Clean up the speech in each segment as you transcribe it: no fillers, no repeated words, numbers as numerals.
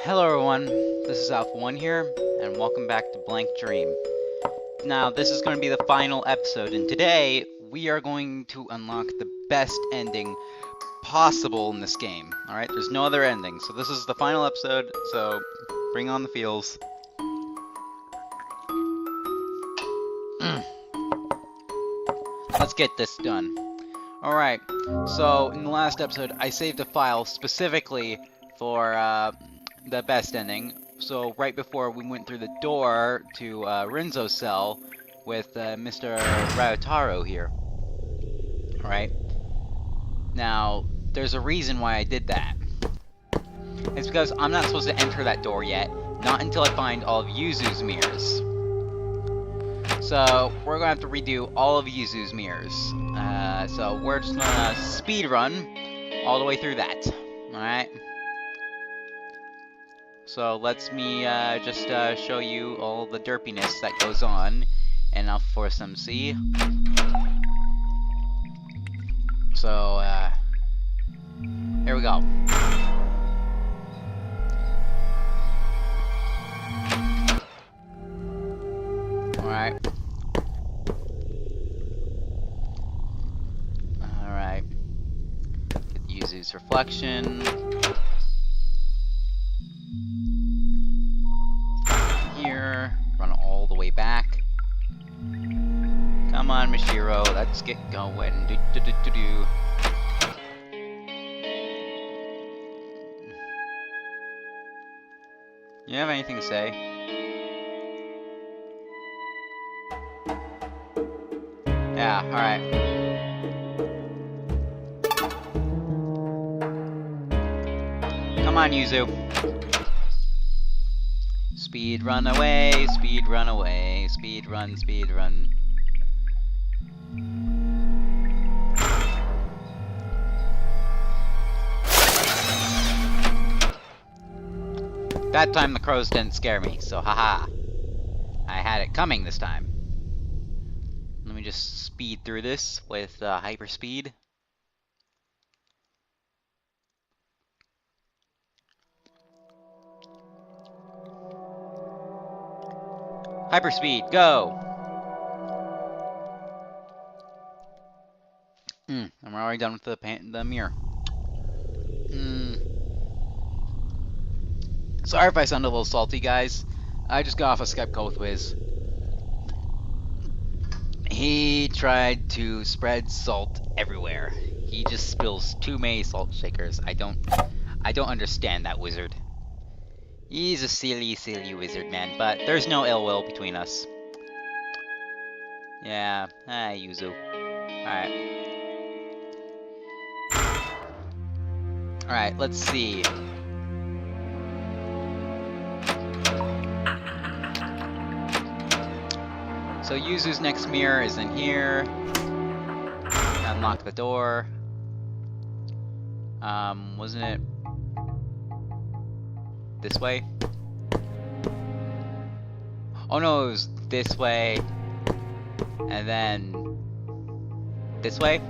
Hello everyone, this is Alpha One here, and welcome back to Blank Dream. Now, this is going to be the final episode, and today we are going to unlock the best ending possible in this game. Alright, there's no other ending, so this is the final episode, so bring on the feels. Let's get this done. Alright, so in the last episode, I saved a file specifically for the best ending. So right before we went through the door to Rinzo's cell with Mr. Ryotaro here. Alright. Now, there's a reason why I did that. It's because I'm not supposed to enter that door yet, not until I find all of Yuzu's mirrors. So, we're gonna have to redo all of Yuzu's mirrors. So we're just gonna speed run all the way through that. Alright? So let's me just show you all the derpiness that goes on, and I'll force them to see. So, here we go. Alright. Alright. Get Yuzu's reflection. Here. Run all the way back. Come on, Mishiro, let's get going. Do. You have anything to say? Yeah, alright. Come on, Yuzu. Speed run away, speed run away, speed run, speed run. That time the crows didn't scare me, so haha. I had it coming this time. Let me just speed through this with hyper speed. Hyper speed, go! I'm already done with the mirror. Sorry if I sound a little salty, guys. I just got off a Skype call with Wiz. He tried to spread salt everywhere. He just spills too many salt shakers. I don't understand that wizard. He's a silly, silly wizard, man, but there's no ill will between us. Yeah, Yuzu. Alright. Alright, let's see. So Yuzu's next mirror is in here. Unlock the door. Wasn't it this way? Oh no, it was this way. And then this way?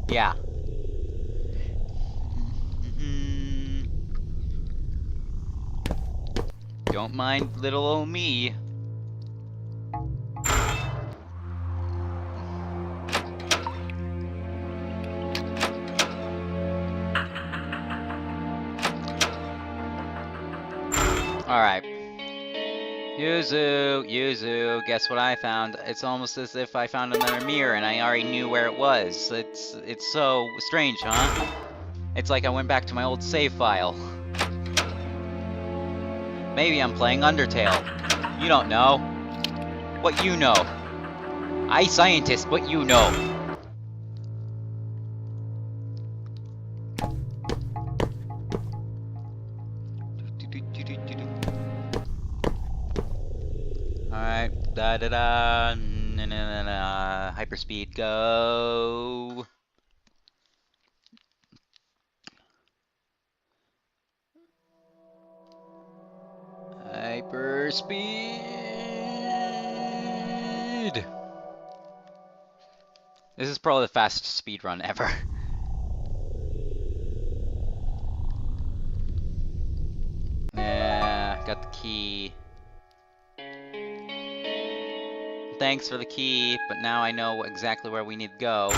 Yeah. Don't mind little old me. Alright. Yuzu, guess what I found? It's almost as if I found another mirror and I already knew where it was. It's so strange, huh? It's like I went back to my old save file. Maybe I'm playing Undertale. You don't know. What you know? I scientist, what you know? Alright, da-da-da, na-na-na-na, hyperspeed, go! Hyperspeed! This is probably the fastest speed run ever. key. Thanks for the key, but now I know exactly where we need to go.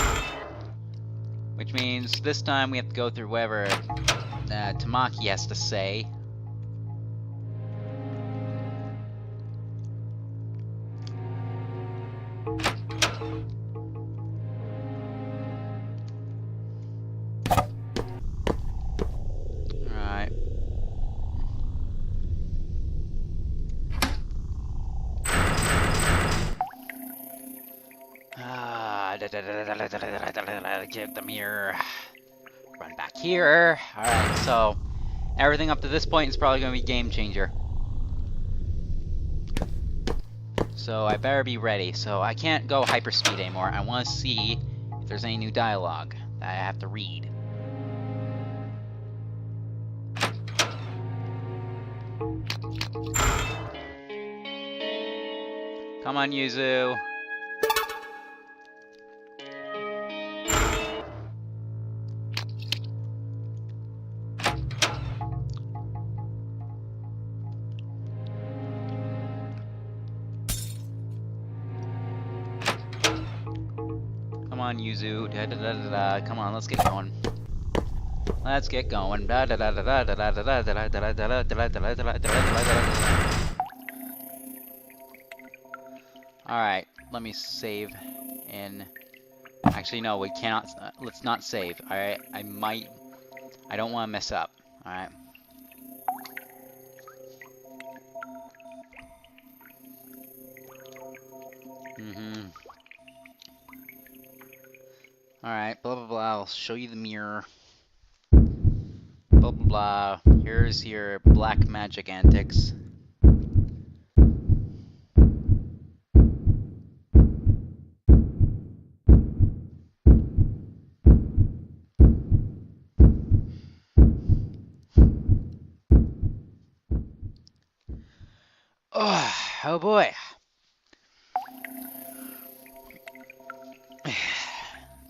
Which means this time we have to go through whatever Tamaki has to say. Alright. Give the mirror. Run back here. Alright, so everything up to this point is probably going to be game changer. So I better be ready. So I can't go hyperspeed anymore. I want to see if there's any new dialogue that I have to read. Come on, Yuzu. Come on, Yuzu. Da, da, da, da, da. Come on, let's get going. Let's get going. Da, da, da, da, da, da, da, da, da, da, da, da, da, da, da, da, da. Alright, let me save in... Actually, no, we cannot... let's not save. Alright, I don't want to mess up. Alright. Alright, blah blah blah, I'll show you the mirror. Blah blah blah, here's your black magic antics. Oh boy.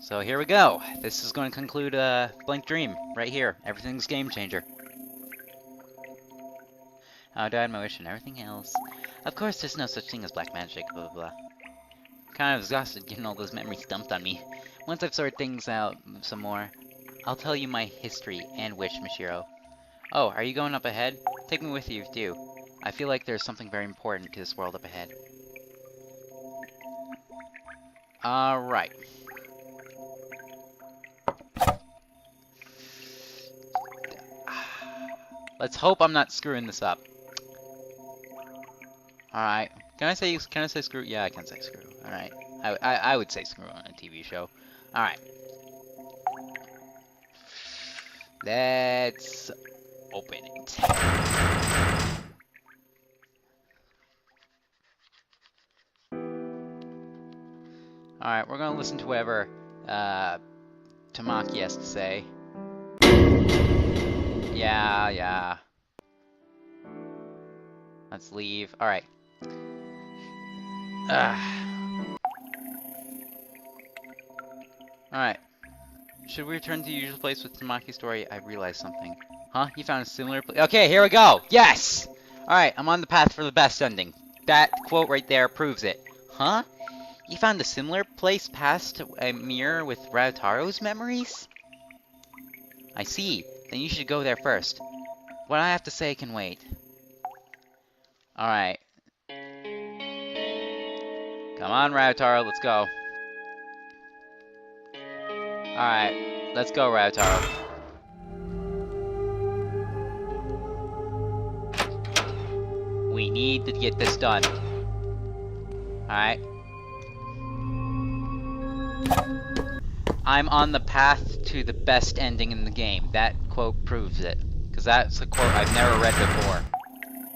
So here we go. This is going to conclude Blank Dream right here. Everything's game changer. I died my wish and everything else. Of course, there's no such thing as black magic. Blah blah blah. Kind of exhausted getting all those memories dumped on me. Once I've sorted things out some more, I'll tell you my history and wish, Mishiro. Oh, are you going up ahead? Take me with you, too. I feel like there's something very important to this world up ahead. Alright. Let's hope I'm not screwing this up. Alright. Can I say screw? Yeah, I can say screw. Alright. I would say screw on a TV show. Alright. Let's open it. Alright, we're gonna listen to whatever Tamaki has to say. Yeah. Let's leave. Alright. Alright. Should we return to the usual place with Tamaki's story? I realized something. Huh? You found a similar place? Okay, here we go! Yes! Alright, I'm on the path for the best ending. That quote right there proves it. Huh? You found a similar place past a mirror with Raotaro's memories? I see. Then you should go there first. What I have to say can wait. Alright. Come on, Raotaro, let's go. Alright, let's go, Raotaro. We need to get this done. Alright. I'm on the path to the best ending in the game. That quote proves it. Because that's a quote I've never read before.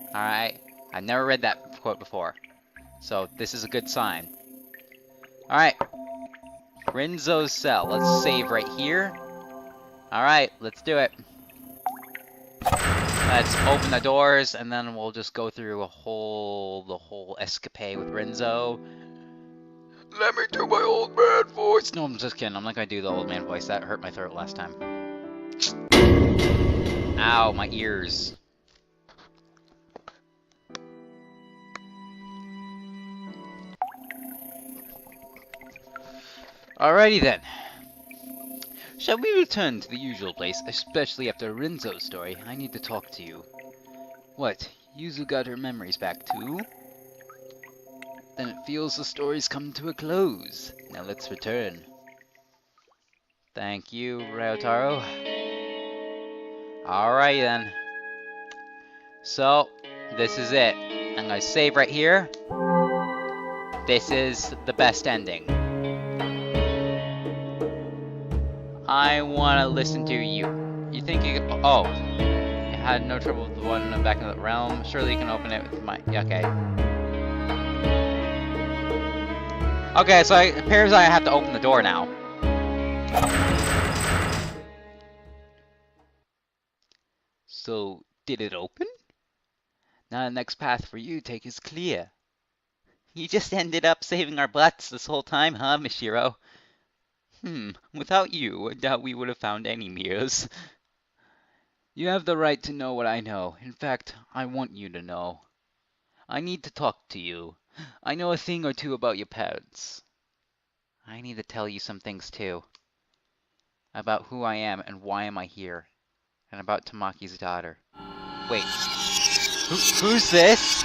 Alright? I've never read that quote before. So, this is a good sign. Alright. Rinzo's cell. Let's save right here. Alright, let's do it. Let's open the doors, and then we'll just go through the whole escapade with Rinzo. Let me do my old man voice. No, I'm just kidding. I'm not gonna do the old man voice. That hurt my throat last time. Ow, my ears. Alrighty then. Shall we return to the usual place, especially after Rinzo's story? I need to talk to you. What? Yuzu got her memories back too? Then it feels the story's come to a close. Now let's return. Thank you, Ryotaro. Alright then. So, this is it. I'm gonna save right here. This is the best ending. I wanna listen to you. You think you... Oh. You had no trouble with the one in the back of the realm. Surely you can open it with my... Okay. Okay, so it appears I have to open the door now. So, did it open? Now the next path for you to take is clear. You just ended up saving our butts this whole time, huh, Mishiro? Without you, I doubt we would have found any mirrors. You have the right to know what I know. In fact, I want you to know. I need to talk to you. I know a thing or two about your parents. I need to tell you some things too. About who I am and why am I here. And about Tamaki's daughter. Wait. Who's this?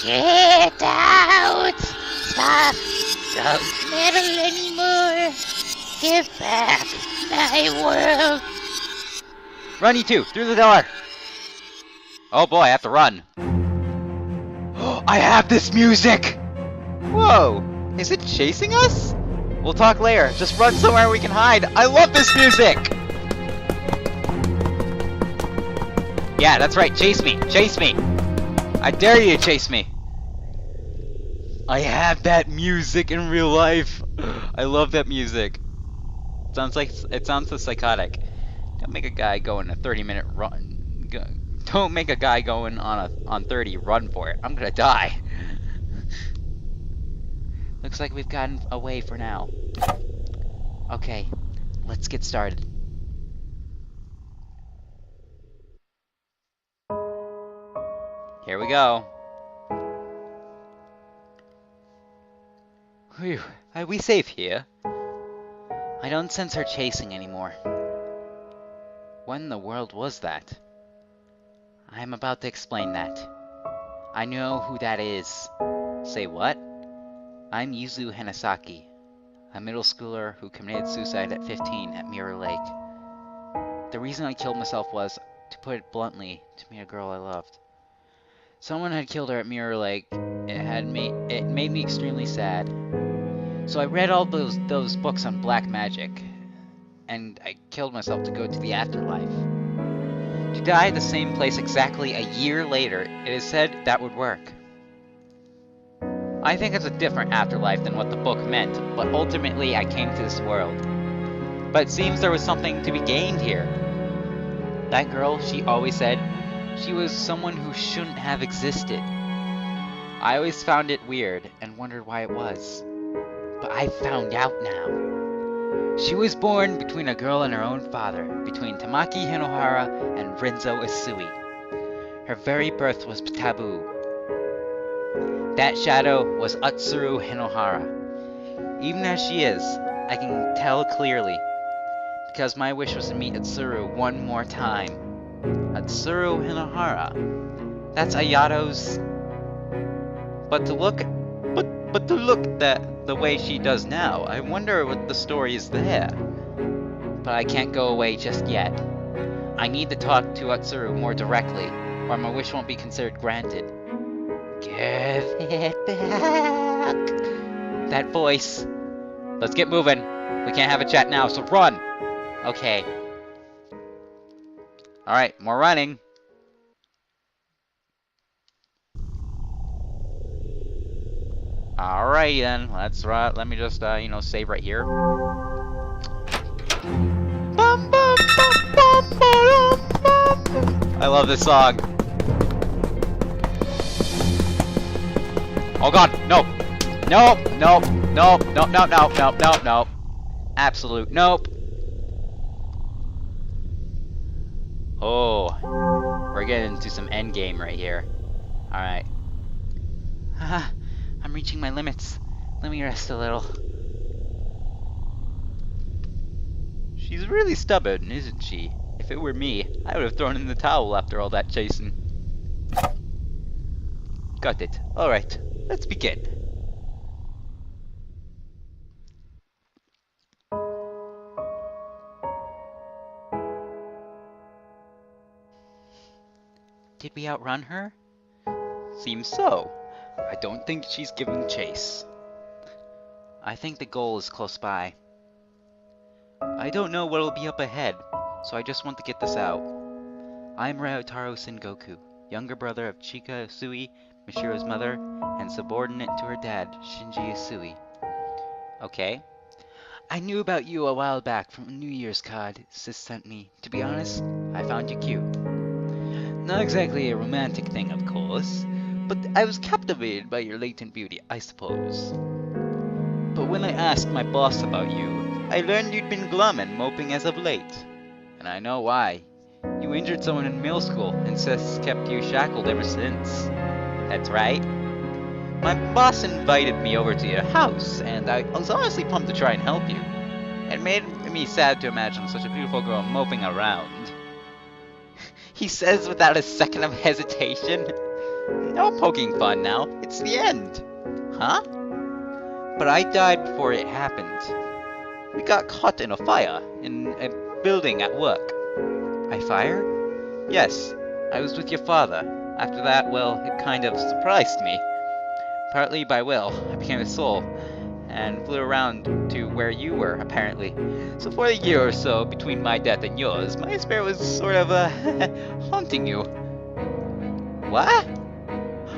Get out! Stop! Don't meddle anymore! Give back my world! Run, you two! Through the door! Oh boy, I have to run. I have this music! Whoa! Is it chasing us? We'll talk later. Just run somewhere we can hide. I love this music! Yeah, that's right. Chase me! Chase me! I dare you to chase me! I have that music in real life. I love that music. It sounds so psychotic. Don't make a guy go in a 30-minute run. Don't make a guy going on 30 run for it. I'm gonna die. Looks like we've gotten away for now. Okay, let's get started. Here we go. Whew, are we safe here? I don't sense her chasing anymore. When in the world was that? I am about to explain that. I know who that is. Say what? I'm Yuzu Hanasaki, a middle schooler who committed suicide at 15 at Mirror Lake. The reason I killed myself was, to put it bluntly, to meet a girl I loved. Someone had killed her at Mirror Lake. It made me extremely sad. So I read all those books on black magic, and I killed myself to go to the afterlife. To die at the same place exactly a year later, it is said that would work. I think it's a different afterlife than what the book meant, but ultimately I came to this world. But it seems there was something to be gained here. That girl, she always said, she was someone who shouldn't have existed. I always found it weird and wondered why it was. But I found out now. She was born between a girl and her own father, between Tamaki Hinohara and Rinzo Isui. Her very birth was taboo. That shadow was Atsuru Hinohara. Even as she is, I can tell clearly, because my wish was to meet Atsuru one more time. Atsuru Hinohara. That's Ayato's. But to look the way she does now, I wonder what the story is there. But I can't go away just yet. I need to talk to Atsuru more directly, or my wish won't be considered granted. Give it back. That voice. Let's get moving. We can't have a chat now, so run. Okay. Alright, more running. Alright then, let's run. Let me just, save right here. I love this song. Oh god, no! Nope, nope, nope, nope, nope, nope, nope, nope, nope. Absolute nope. Oh, we're getting into some endgame right here. Alright. I'm reaching my limits. Let me rest a little. She's really stubborn, isn't she? If it were me, I would have thrown in the towel after all that chasing. Got it. Alright, let's begin. Did we outrun her? Seems so. I don't think she's giving chase. I think the goal is close by. I don't know what'll be up ahead, so I just want to get this out. I'm Ryotaro Sengoku, younger brother of Chika Usui, Mishiro's mother, and subordinate to her dad, Shinji Usui. Okay. I knew about you a while back from a New Year's card Sis sent me. To be honest, I found you cute. Not exactly a romantic thing, of course, but I was captivated by your latent beauty, I suppose. But when I asked my boss about you, I learned you'd been glum and moping as of late. And I know why. You injured someone in middle school, and Sis kept you shackled ever since. That's right. My boss invited me over to your house, and I was honestly pumped to try and help you. It made me sad to imagine such a beautiful girl moping around. He says without a second of hesitation. No poking fun now, it's the end. Huh? But I died before it happened. We got caught in a fire, in a building at work. A fire? Yes, I was with your father. After that, well, it kind of surprised me. Partly by will, I became a soul, and flew around to where you were, apparently. So for a year or so, between my death and yours, my spirit was sort of, haunting you. What?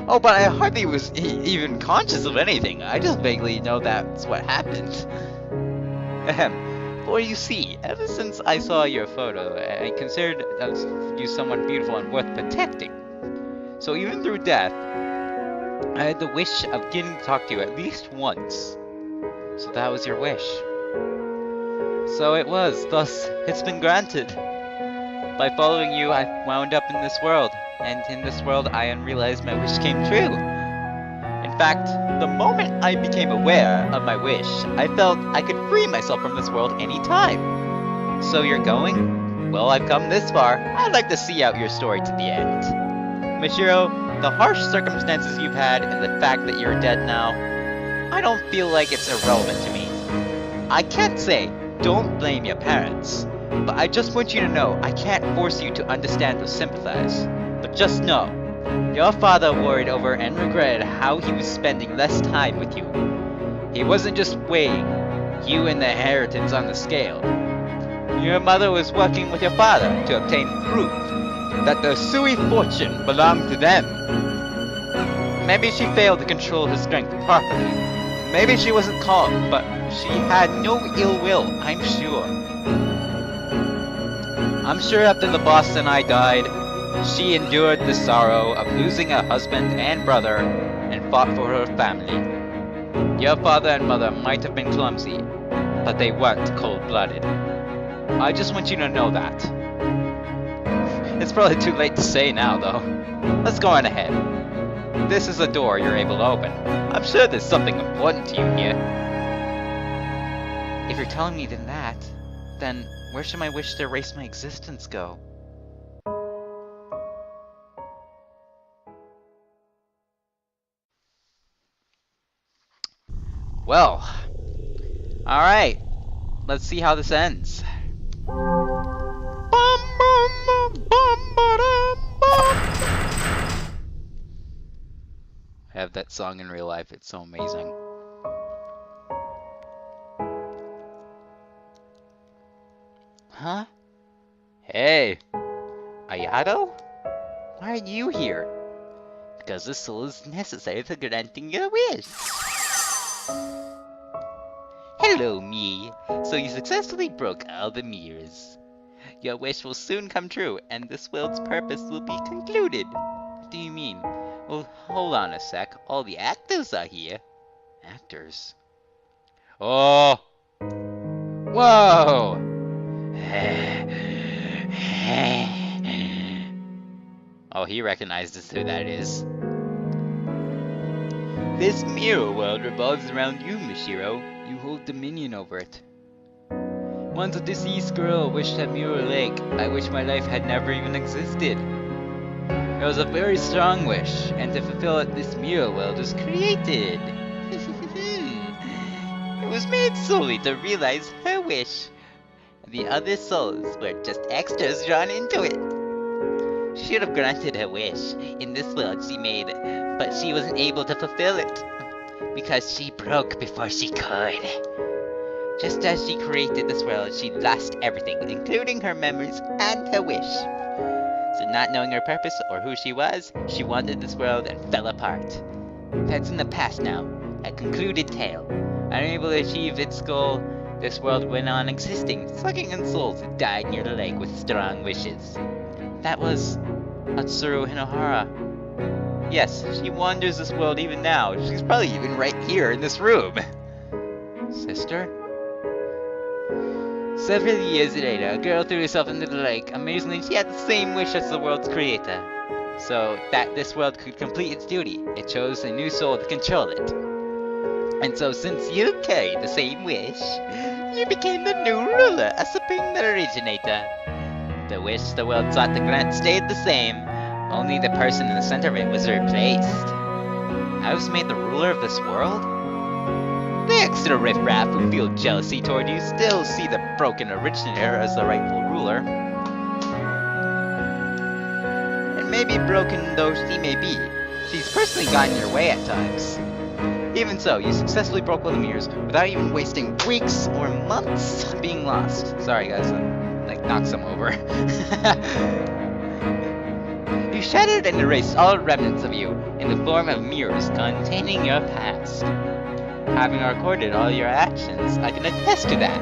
Oh, but I hardly was even conscious of anything. I just vaguely know that's what happened. For you see, ever since I saw your photo, I considered you someone beautiful and worth protecting. So even through death, I had the wish of getting to talk to you at least once. So that was your wish. So it was, thus it's been granted. By following you, I wound up in this world, and in this world I unrealized my wish came true. In fact, the moment I became aware of my wish, I felt I could free myself from this world any time. So you're going? Well, I've come this far. I'd like to see out your story to the end. Mishiro, the harsh circumstances you've had and the fact that you're dead now, I don't feel like it's irrelevant to me. I can't say, don't blame your parents, but I just want you to know I can't force you to understand or sympathize. But just know, your father worried over and regretted how he was spending less time with you. He wasn't just weighing you and the inheritance on the scale. Your mother was working with your father to obtain proof that the Usui fortune belonged to them. Maybe she failed to control her strength properly. Maybe she wasn't calm, but she had no ill will, I'm sure. I'm sure after the boss and I died, she endured the sorrow of losing a husband and brother and fought for her family. Your father and mother might have been clumsy, but they weren't cold-blooded. I just want you to know that. It's probably too late to say now, though. Let's go on ahead. This is a door you're able to open. I'm sure there's something important to you here. If you're telling me that, then where should my wish to erase my existence go? Well, alright. Let's see how this ends. I have that song in real life, it's so amazing. Huh? Hey! Ayato? Why are you here? Because the soul is necessary for granting your wish. Hello, me. So you successfully broke all the mirrors. Your wish will soon come true, and this world's purpose will be concluded. What do you mean? Well, hold on a sec. All the actors are here. Actors? Oh! Whoa! Oh, he recognizes who that is. This mirror world revolves around you, Mishiro. You hold dominion over it. Once a deceased girl wished at Mirror Lake, I wish my life had never even existed. It was a very strong wish, and to fulfill it, this mirror world was created. It was made solely to realize her wish. The other souls were just extras drawn into it. She should have granted her wish in this world she made, but she wasn't able to fulfill it because she broke before she could. Just as she created this world, she lost everything, including her memories and her wish. So not knowing her purpose or who she was, she wanted this world and fell apart. That's in the past now, a concluded tale. Unable to achieve its goal, this world went on existing, sucking in souls who died near the lake with strong wishes. That was Atsuru Hinohara. Yes, she wanders this world even now. She's probably even right here in this room. Sister? Several years later, a girl threw herself into the lake. Amazingly, she had the same wish as the world's creator. So that this world could complete its duty, it chose a new soul to control it. And so since you carried the same wish, you became the new ruler, a supreme originator. The wish the world sought to grant stayed the same, only the person in the center of it was replaced. I was made the ruler of this world? The extra riffraff who feel jealousy toward you still see the broken originator as the rightful ruler. And maybe broken though she may be, she's personally gotten in your way at times. Even so, you successfully broke one of the mirrors without even wasting weeks or months being lost. Sorry guys, I knocked some over. You shattered and erased all remnants of you in the form of mirrors containing your past. Having recorded all your actions, I can attest to that.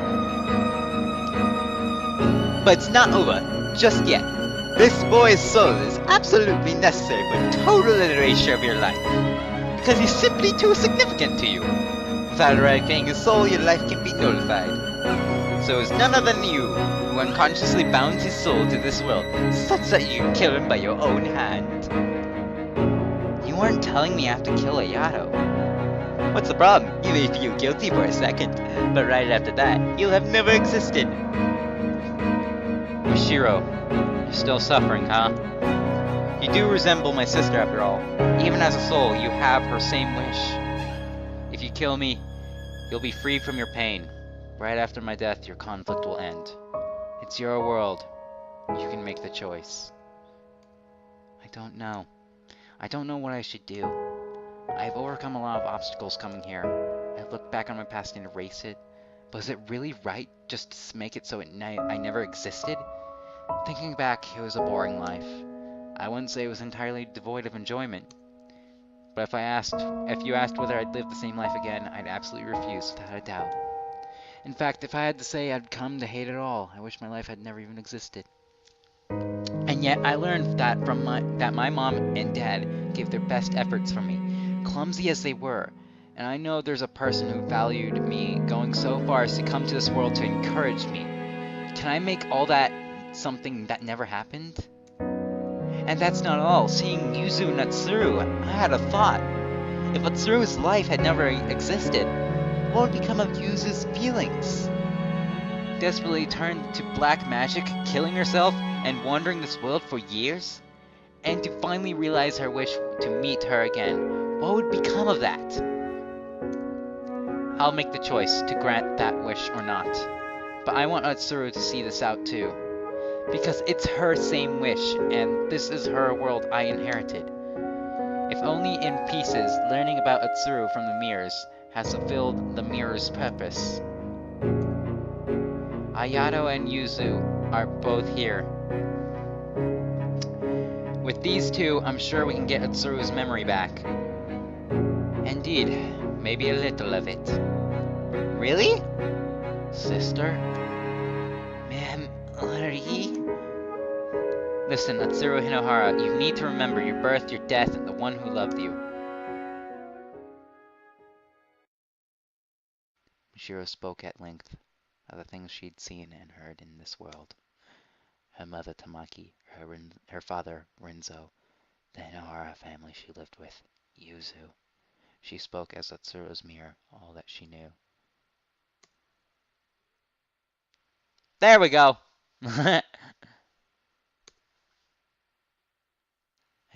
But it's not over just yet. This boy's soul is absolutely necessary for total erasure of your life, because he's simply too significant to you. Without eradicating his soul, your life can be nullified. So it's none other than you who unconsciously bounds his soul to this world, such that you can kill him by your own hand. You weren't telling me I have to kill Ayato. What's the problem? You may feel guilty for a second, but right after that, you'll have never existed. Yoshiro, you're still suffering, huh? You do resemble my sister after all. Even as a soul, you have her same wish. If you kill me, you'll be free from your pain. Right after my death, your conflict will end. It's your world. You can make the choice. I don't know. I don't know what I should do. I've overcome a lot of obstacles coming here. I've looked back on my past and erased it. But is it really right just to make it so I never existed? Thinking back, it was a boring life. I wouldn't say it was entirely devoid of enjoyment. But if you asked whether I'd live the same life again, I'd absolutely refuse without a doubt. In fact, if I had to say I'd come to hate it all, I wish my life had never even existed. And yet, I learned that that my mom and dad gave their best efforts for me, clumsy as they were. And I know there's a person who valued me going so far as to come to this world to encourage me. Can I make all that something that never happened? And that's not all. Seeing Yuzu and Atsuru, I had a thought. If Atsuru's life had never existed, what would become of Yuzu's feelings? Desperately turned to black magic, killing herself, and wandering this world for years? And to finally realize her wish to meet her again, what would become of that? I'll make the choice to grant that wish or not. But I want Atsuru to see this out too. Because it's her same wish, and this is her world I inherited. If only in pieces, learning about Atsuru from the mirrors has fulfilled the mirror's purpose. Ayato and Yuzu are both here. With these two, I'm sure we can get Atsuru's memory back. Indeed, maybe a little of it. Really? Sister? Memory? Listen, Atsuru Hinohara, you need to remember your birth, your death, and the one who loved you. Shiro spoke at length of the things she'd seen and heard in this world. Her mother Tamaki, her father Renzo, the Hinohara family she lived with, Yuzu. She spoke as Atsuru's mirror, all that she knew. There we go. I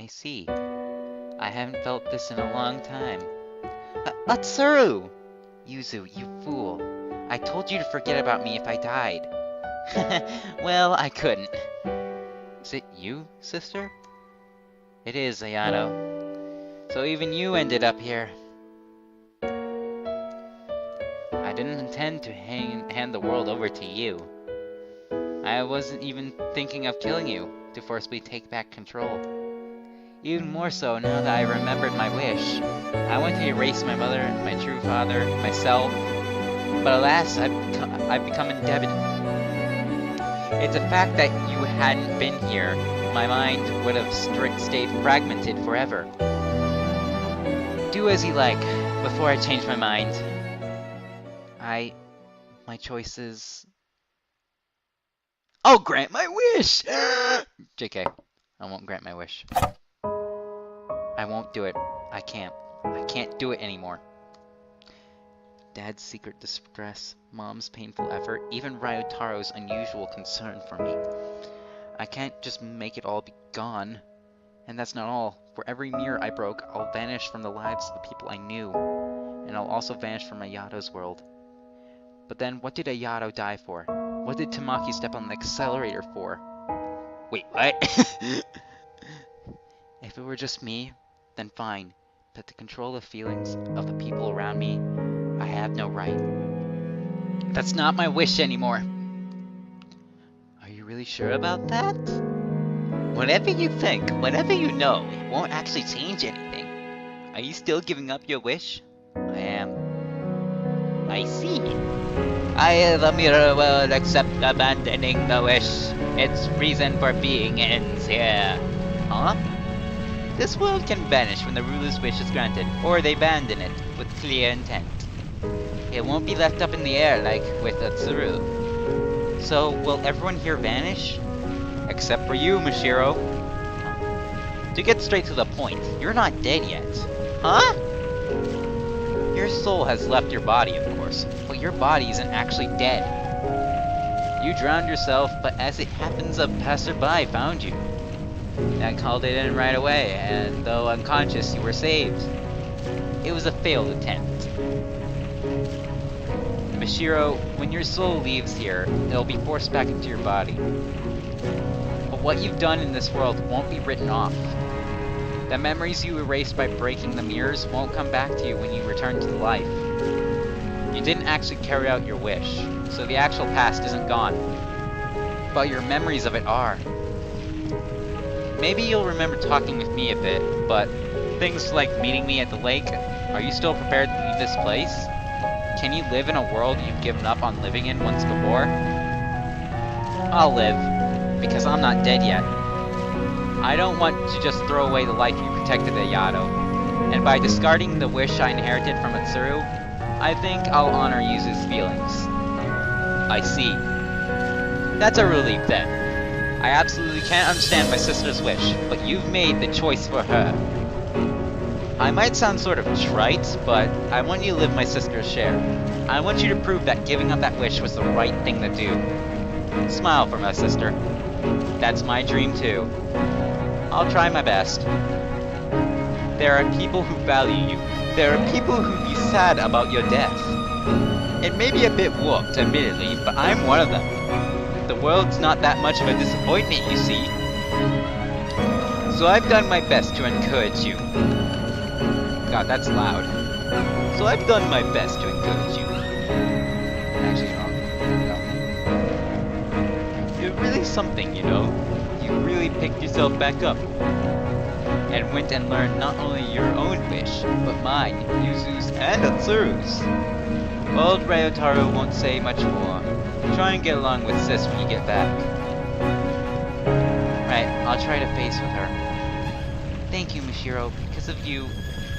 see. I haven't felt this in a long time. Atsuru! Yuzu, you fool. I told you to forget about me if I died. Well, I couldn't. Is it you, sister? It is, Ayato. So even you ended up here. I didn't intend to hand the world over to you. I wasn't even thinking of killing you to forcibly take back control. Even more so now that I remembered my wish. I want to erase my mother, my true father, myself, but alas, I've become indebted. It's a fact that you hadn't been here. My mind would have stayed fragmented forever. Do as you like, before I change my mind. My choice is... I'll grant my wish! JK, I won't grant my wish. I won't do it. I can't. I can't do it anymore. Dad's secret distress, Mom's painful effort, even Ryotaro's unusual concern for me. I can't just make it all be gone. And that's not all. For every mirror I broke, I'll vanish from the lives of the people I knew. And I'll also vanish from Ayato's world. But then, what did Ayato die for? What did Tamaki step on the accelerator for? Wait, what? If it were just me, then fine. But to control the feelings of the people around me, I have no right. That's not my wish anymore. Are you really sure about that? Whatever you think, whatever you know, it won't actually change anything. Are you still giving up your wish? I am. I see. I, the mirror, will accept abandoning the wish. Its reason for being ends here. Huh? This world can vanish when the ruler's wish is granted, or they abandon it with clear intent. It won't be left up in the air like with Atsuru. So, will everyone here vanish? Except for you, Mashiro. To get straight to the point, you're not dead yet. Huh? Your soul has left your body, of course, but your body isn't actually dead. You drowned yourself, but as it happens, a passerby found you. That called it in right away, and though unconscious, you were saved. It was a failed attempt. Mashiro, when your soul leaves here, it'll be forced back into your body. But what you've done in this world won't be written off. The memories you erased by breaking the mirrors won't come back to you when you return to life. You didn't actually carry out your wish, so the actual past isn't gone. But your memories of it are. Maybe you'll remember talking with me a bit, but things like meeting me at the lake, are you still prepared to leave this place? Can you live in a world you've given up on living in once before? I'll live, because I'm not dead yet. I don't want to just throw away the life you protected at Ayato, and by discarding the wish I inherited from Atsuru, I think I'll honor Yuzu's feelings. I see. That's a relief then. I absolutely can't understand my sister's wish, but you've made the choice for her. I might sound sort of trite, but I want you to live my sister's share. I want you to prove that giving up that wish was the right thing to do. Smile for my sister. That's my dream too. I'll try my best. There are people who value you. There are people who'd be sad about your death. It may be a bit warped, admittedly, but I'm one of them. The world's not that much of a disappointment, you see. So I've done my best to encourage you. God, that's loud. So I've done my best to encourage you. Actually, no. You're really something, you know. You really picked yourself back up. And went and learned not only your own wish, but mine, Yuzu's, and Atsuru's. Old Ryotaro won't say much more. Try and get along with Sis when you get back. Right, I'll try to face with her. Thank you, Mashiro. Because of you,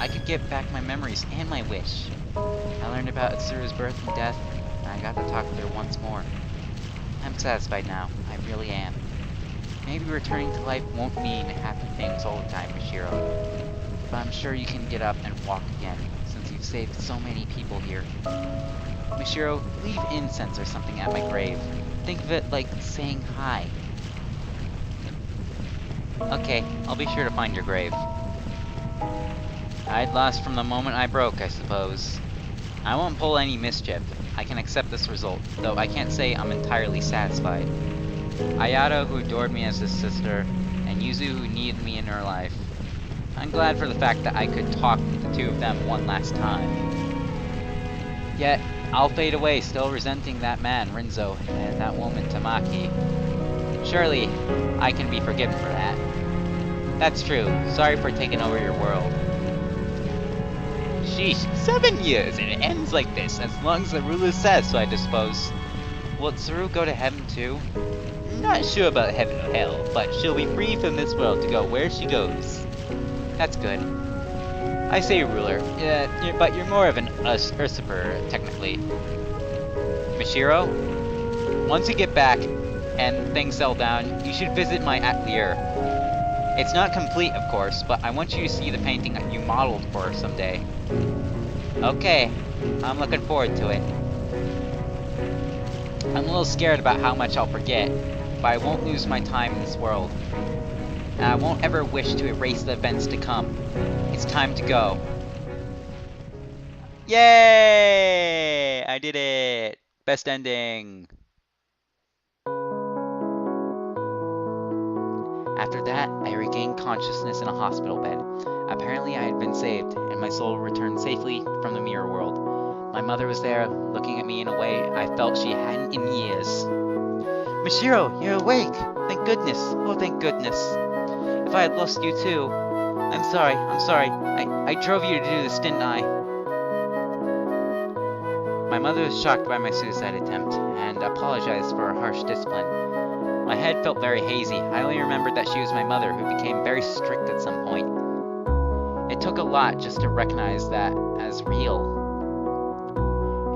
I could get back my memories and my wish. I learned about Atsuru's birth and death, and I got to talk with her once more. I'm satisfied now. I really am. Maybe returning to life won't mean happy things all the time, Mashiro. But I'm sure you can get up and walk again, since you've saved so many people here. Mashiro, leave incense or something at my grave. Think of it like saying hi. Okay, I'll be sure to find your grave. I'd lost from the moment I broke, I suppose. I won't pull any mischief. I can accept this result, though I can't say I'm entirely satisfied. Ayato, who adored me as his sister, and Yuzu, who needed me in her life. I'm glad for the fact that I could talk the two of them one last time. Yet, I'll fade away still resenting that man, Rinzo, and that woman, Tamaki. Surely, I can be forgiven for that. That's true. Sorry for taking over your world. Sheesh, 7 years, and it ends like this, as long as the ruler says so, I suppose. Will Tsuru go to heaven too? Not sure about heaven or hell, but she'll be free from this world to go where she goes. That's good. I say ruler, but you're more of an usurper, technically. Mishiro? Once you get back, and things settle down, you should visit my atelier. It's not complete, of course, but I want you to see the painting that you modeled for her someday. Okay, I'm looking forward to it. I'm a little scared about how much I'll forget, but I won't lose my time in this world. And I won't ever wish to erase the events to come. It's time to go. Yay! I did it! Best ending! After that, I regained consciousness in a hospital bed. Apparently I had been saved, and my soul returned safely from the mirror world. My mother was there, looking at me in a way I felt she hadn't in years. Mishiro, you're awake! Thank goodness! Oh, thank goodness! If I had lost you too... I'm sorry. I drove you to do this, didn't I? My mother was shocked by my suicide attempt, and apologized for her harsh discipline. My head felt very hazy. I only remembered that she was my mother, who became very strict at some point. It took a lot just to recognize that as real.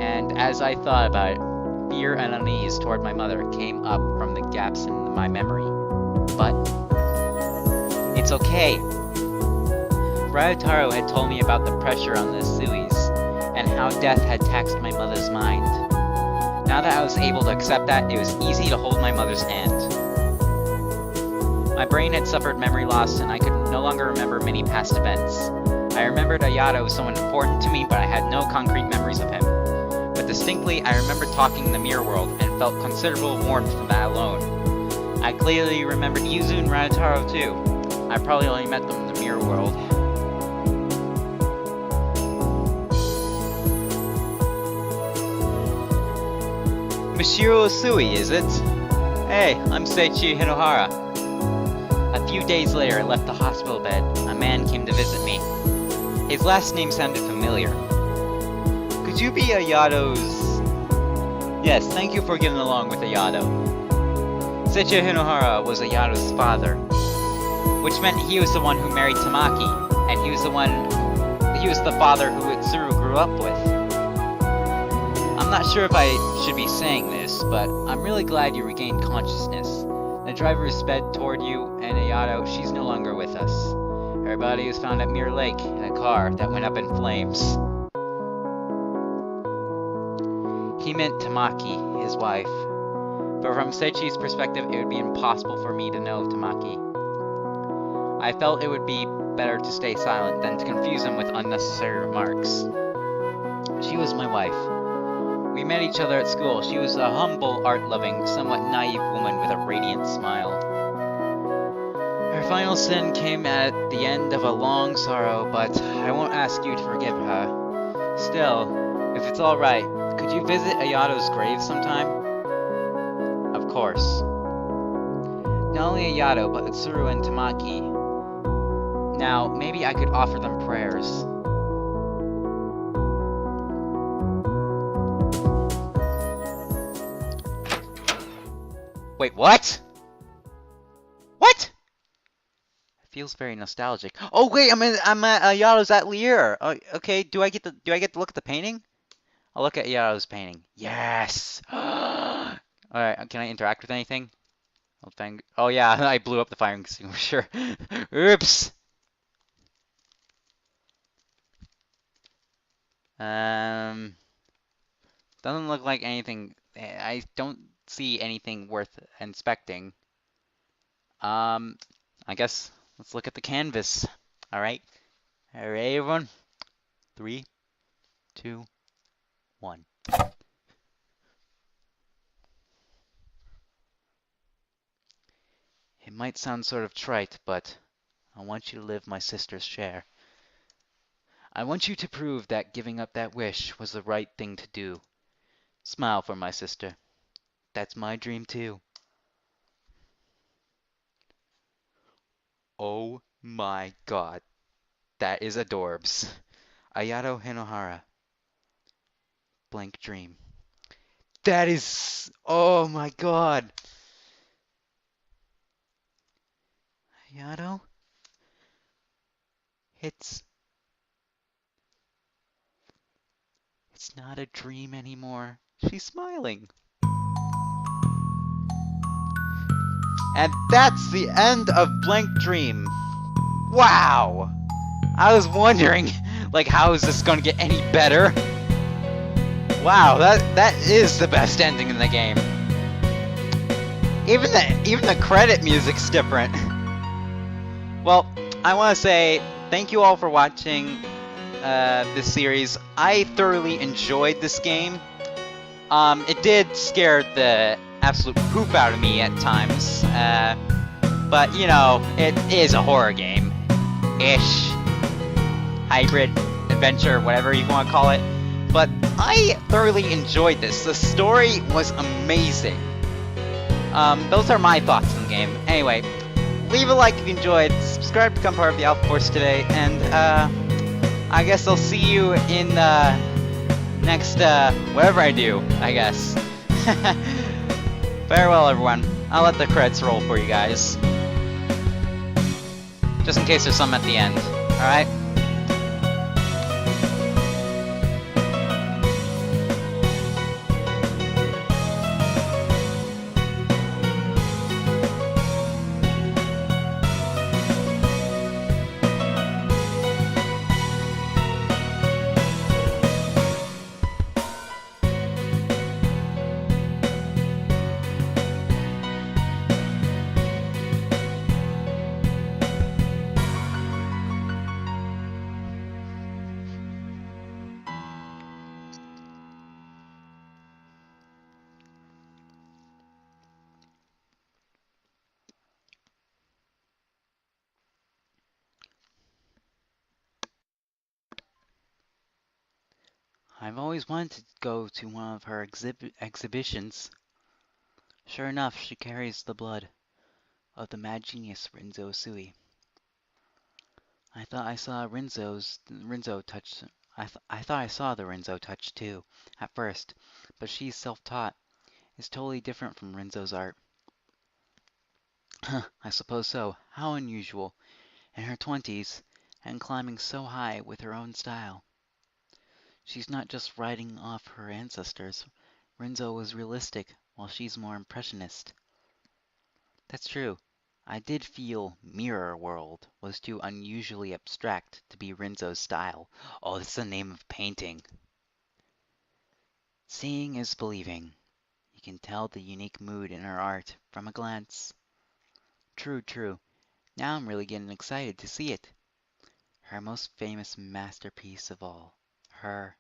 And as I thought about it, fear and unease toward my mother came up from the gaps in my memory. But it's okay. Ryotaro had told me about the pressure on the Suis, and how death had taxed my mother's mind. Now that I was able to accept that, it was easy to hold my mother's hand. My brain had suffered memory loss, and I could no longer remember many past events. I remembered Ayato was someone important to me, but I had no concrete memories of him. But distinctly, I remembered talking in the mirror world, and felt considerable warmth from that alone. I clearly remembered Yuzu and Ryotaro too. I probably only met them in the mirror world. Mishiro Usui, is it? Hey, I'm Seiichi Hinohara. A few days later, I left the hospital bed. A man came to visit me. His last name sounded familiar. Could you be Ayato's... Yes, thank you for getting along with Ayato. Seiichi Hinohara was Ayato's father, which meant he was the one who married Tamaki, and he was the father who Itsuru grew up with. I'm not sure if I should be saying this, but I'm really glad you regained consciousness. The driver sped toward you, and Ayato, she's no longer with us. Her body was found at Mirror Lake in a car that went up in flames. He meant Tamaki, his wife. But from Seiichi's perspective, it would be impossible for me to know Tamaki. I felt it would be better to stay silent than to confuse him with unnecessary remarks. She was my wife. We met each other at school. She was a humble, art-loving, somewhat naive woman with a radiant smile. Her final sin came at the end of a long sorrow, but I won't ask you to forgive her. Still, if it's alright, could you visit Ayato's grave sometime? Of course. Not only Ayato, but Itsuru and Tamaki. Now, maybe I could offer them prayers. Wait, what? What? It feels very nostalgic. Oh wait, I'm at Ayato's atelier. Oh, okay, do I get to look at the painting? I'll look at Ayato's painting. Yes. All right, can I interact with anything? Oh yeah, I blew up the fire extinguisher. Oops. Doesn't look like anything. I don't see anything worth inspecting. I guess let's look at the canvas. All right. All right, everyone. 3, 2, 1. It might sound sort of trite, but I want you to live my sister's share. I want you to prove that giving up that wish was the right thing to do. Smile for my sister. That's my dream too. Oh my god. That is adorbs. Ayato Hinohara. Blank dream. That is... Oh my god. Ayato? It's not a dream anymore. She's smiling. And that's the end of Blank Dream. Wow! I was wondering, like, how is this gonna get any better? Wow, that is the best ending in the game. Even the credit music's different. Well, I want to say thank you all for watching this series. I thoroughly enjoyed this game. It did scare the absolute poop out of me at times, but you know, it is a horror game-ish, hybrid adventure, whatever you want to call it. But I thoroughly enjoyed this. The story was amazing. Those are my thoughts on the game. Anyway, leave a like if you enjoyed, subscribe to become part of the Alpha Force today, and I guess I'll see you in next whatever I do, I guess. Farewell, everyone. I'll let the credits roll for you guys, just in case there's some at the end. Alright? I've always wanted to go to one of her exhibitions. Sure enough, she carries the blood of the mad genius Rinzo Sui. I thought I saw Rinzo touch. I thought I saw the Rinzo touch too, at first, but she's self-taught. It's totally different from Rinzo's art. I suppose so. How unusual. In her 20s, and climbing so high with her own style. She's not just writing off her ancestors. Rinzo was realistic, while she's more impressionist. That's true. I did feel Mirror World was too unusually abstract to be Rinzo's style. Oh, that's the name of painting. Seeing is believing. You can tell the unique mood in her art from a glance. True, true. Now I'm really getting excited to see it. Her most famous masterpiece of all. Her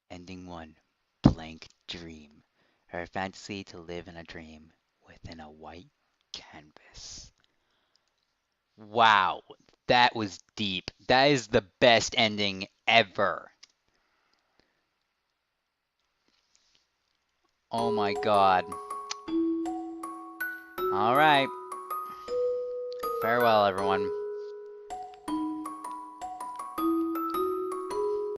Ending 1. Blank Dream. Her fantasy to live in a dream within a white canvas. Wow, that was deep. That is the best ending ever. Oh my god. Alright. Farewell, everyone.